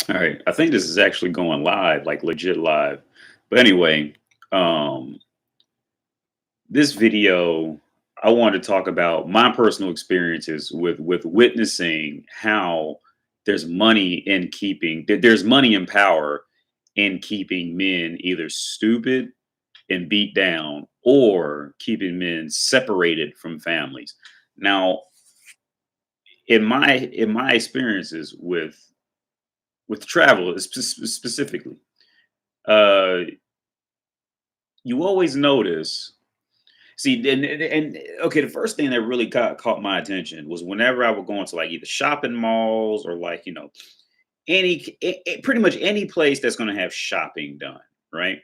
All right. I think this is actually going live, like legit live. But anyway, um, this video, I wanted to talk about my personal experiences with witnessing how there's money in keeping there's money and power in keeping men either stupid and beat down or keeping men separated from families. Now, in my experiences with travel specifically, uh, you always notice. See, and okay, the first thing that really caught my attention was whenever I would go into like either shopping malls or like pretty much any place that's going to have shopping done, right?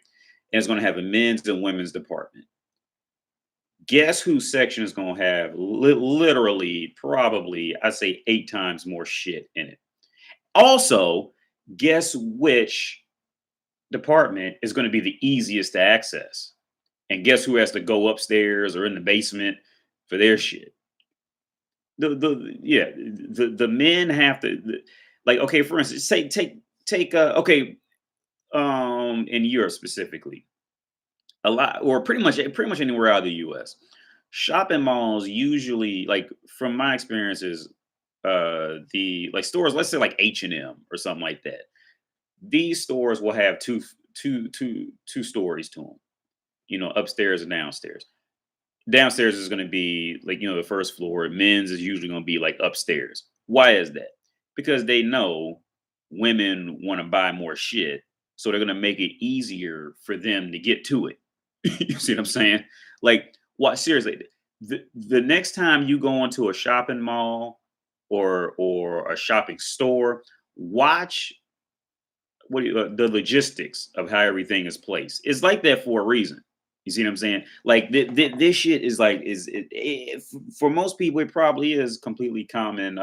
And it's going to have a men's and women's department. Guess whose section is going to have literally probably I say 8 times more shit in it. Also, guess which department is going to be the easiest to access? And guess who has to go upstairs or in the basement for their shit? The men have to like, okay, for instance, say take okay, in Europe specifically, a lot or pretty much anywhere out of the US. Shopping malls usually, like from my experiences, the like stores, let's say like H&M or something like that. These stores will have two stories to them, upstairs and downstairs. Downstairs is going to be like, the first floor. Men's is usually going to be like upstairs. Why is that? Because they know women want to buy more shit, so they're going to make it easier for them to get to it. You see what I'm saying? Like, what? Seriously, the next time you go into a shopping mall or a shopping store, watch the logistics of how everything is placed. It's like that for a reason. You see what I'm saying? Like this shit is like for most people it probably is completely common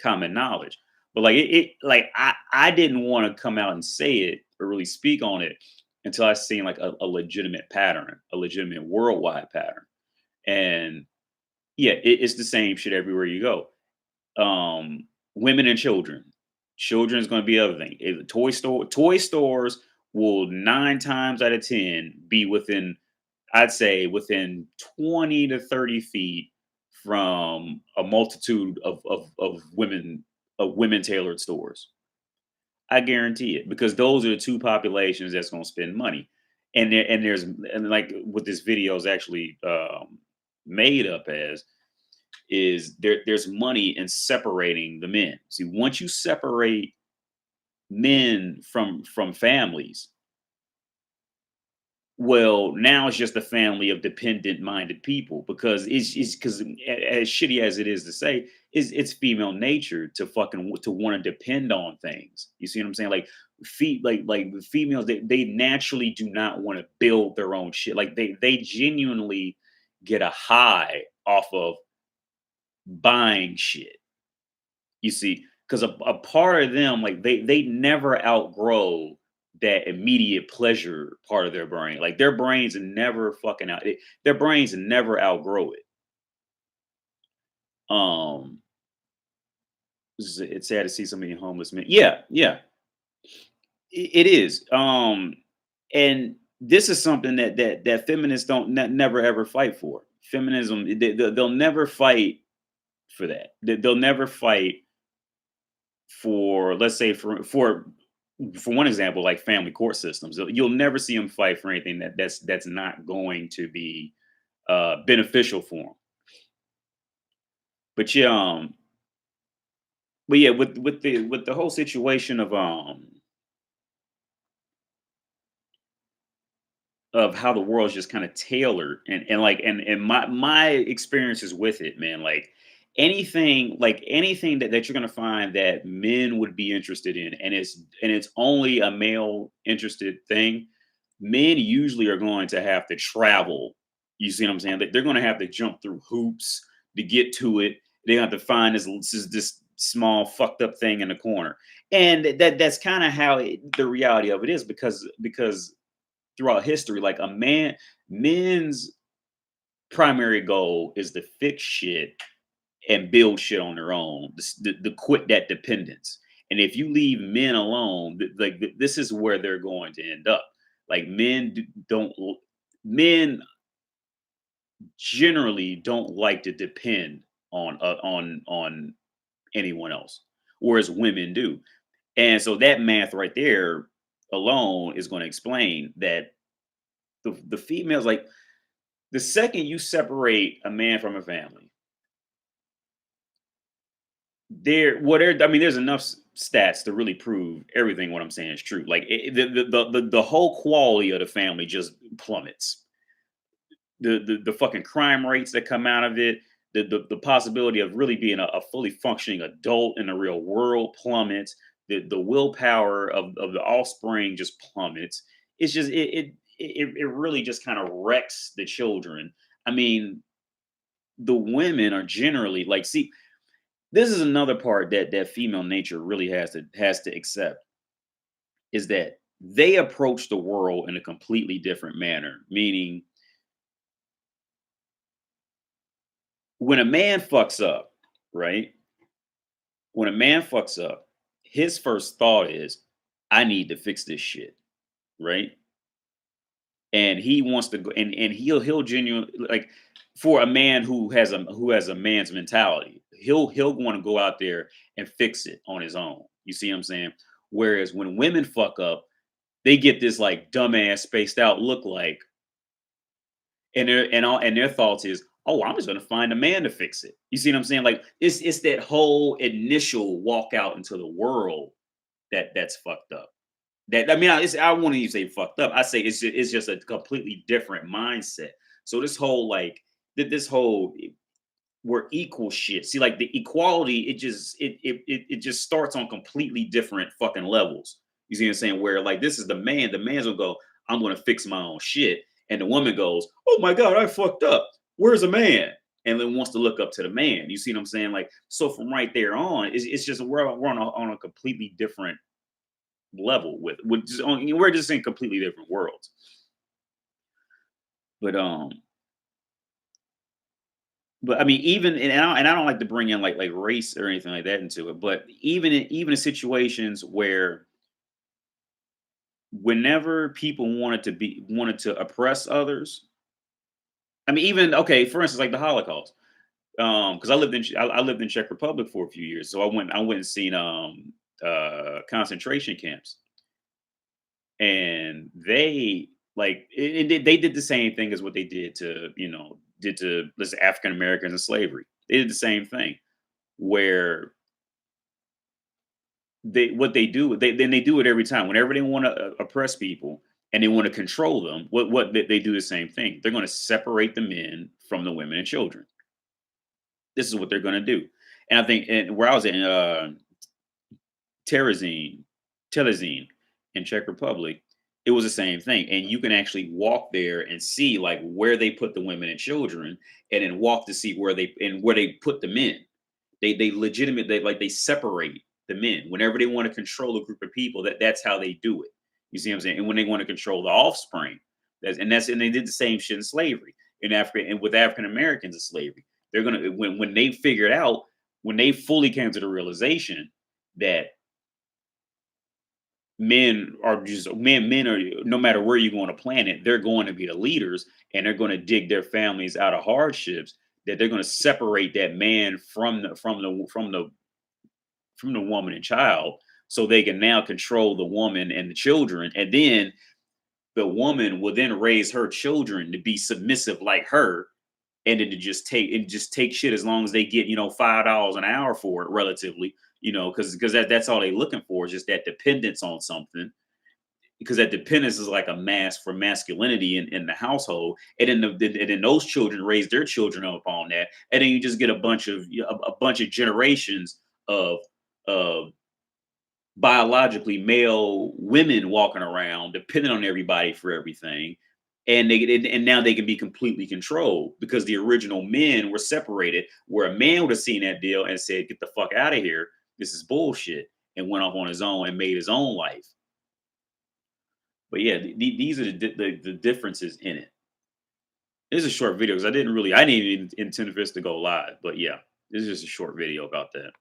knowledge. But like like I didn't want to come out and say it or really speak on it until I seen like a legitimate pattern, a legitimate worldwide pattern. And yeah, it's the same shit everywhere you go. Women and children. Children is going to be the other thing. If a toy stores will 9 times out of 10 be within, I'd say, within 20 to 30 feet from a multitude of women tailored stores. I guarantee it, because those are the two populations that's going to spend money. And like what this video is actually made up as is there's money in separating the men. See, once you separate men from families, well, now it's just a family of dependent minded people, because it's because as shitty as it is to say, it's female nature to fucking to want to depend on things. You see what I'm saying? Like like the females, they naturally do not want to build their own shit. Like they genuinely get a high off of buying shit. You see, because a part of them, like they never outgrow that immediate pleasure part of their brain. Like their brains never fucking their brains never outgrow it. Um, it's sad to see so many homeless men. Yeah, yeah, it is. And this is something that feminists don't never ever fight for. Feminism, they'll never fight for that. They'll never fight for, let's say, for one example, like family court systems. You'll never see them fight for anything that's not going to be beneficial for them. But yeah, but yeah, with the whole situation of how the world's just kind of tailored, and my experiences with it, man, like anything that you're gonna find that men would be interested in, and it's only a male interested thing. Men usually are going to have to travel. You see what I'm saying? They're going to have to jump through hoops to get to it. They have to find this small fucked up thing in the corner, and that's kind of how the reality of it is, because throughout history, like men's primary goal is to fix shit and build shit on their own, to quit that dependence. And if you leave men alone, this is where they're going to end up. Like men generally don't like to depend on anyone else, whereas women do. And so that math right there alone is going to explain that the females, like, the second you separate a man from a family, I mean, there's enough stats to really prove everything what I'm saying is true. Like, the whole quality of the family just plummets. The fucking crime rates that come out of it, the possibility of really being a fully functioning adult in the real world plummets. The willpower of the offspring just plummets. It's just it really just kind of wrecks the children. I mean, the women are generally like, see, this is another part that female nature really has to accept, is that they approach the world in a completely different manner. Meaning, when a man fucks up, right? When a man fucks up, his first thought is, I need to fix this shit, right? And he wants to go, and he'll genuinely, like, for a man who has a man's mentality, he'll want to go out there and fix it on his own. You see what I'm saying? Whereas when women fuck up, they get this like dumbass spaced out look, like, and their thoughts is, oh, I'm just gonna find a man to fix it. You see what I'm saying? Like, it's that whole initial walk out into the world that's fucked up. That, I mean, I wouldn't even say fucked up. I say it's just a completely different mindset. So this whole, like, this whole we're equal shit. See, like, the equality, it just starts on completely different fucking levels. You see what I'm saying? Where, like, this is the man. The man's will go, I'm gonna fix my own shit. And the woman goes, oh my God, I fucked up. Where's a man? And then wants to look up to the man. You see what I'm saying? Like, so from right there on, it's just we're on a completely different level with just we're just in completely different worlds. But I mean, even, and I don't like to bring in like race or anything like that into it, but even in situations where, whenever people wanted to oppress others, I mean, even, okay, for instance, like the Holocaust. Because I lived in Czech Republic for a few years, so I went and seen concentration camps. And they, like, they did the same thing as what they did to, let's say, African Americans in slavery. They did the same thing, where they do, they do it every time whenever they want to oppress people and they want to control them. They do the same thing. They're going to separate the men from the women and children. This is what they're going to do. And I think, and where I was in Terezin, Telezin in Czech Republic, it was the same thing. And you can actually walk there and see, like, where they put the women and children, and then walk to see where they put the men. They legitimately, like, they separate the men whenever they want to control a group of people. That's how they do it. You see what I'm saying? And when they want to control the offspring, and they did the same shit in slavery in Africa, and with African Americans in slavery. They're gonna, when they figured out, when they fully came to the realization that men are, no matter where you go on a planet, they're going to be the leaders, and they're going to dig their families out of hardships, that they're going to separate that man from the woman and child, so they can now control the woman and the children. And then the woman will then raise her children to be submissive like her, and then to just take shit, as long as they get, $5 an hour for it, relatively, because that's all they're looking for, is just that dependence on something. Because that dependence is like a mask for masculinity in the household. And then those children raise their children up on that, and then you just get a bunch of generations of of biologically male women walking around depending on everybody for everything. And now they can be completely controlled, because the original men were separated, where a man would have seen that deal and said, get the fuck out of here, this is bullshit, and went off on his own and made his own life. But yeah, these are the differences in it. This is a short video, because I didn't even intend for this to go live, but yeah, this is just a short video about that.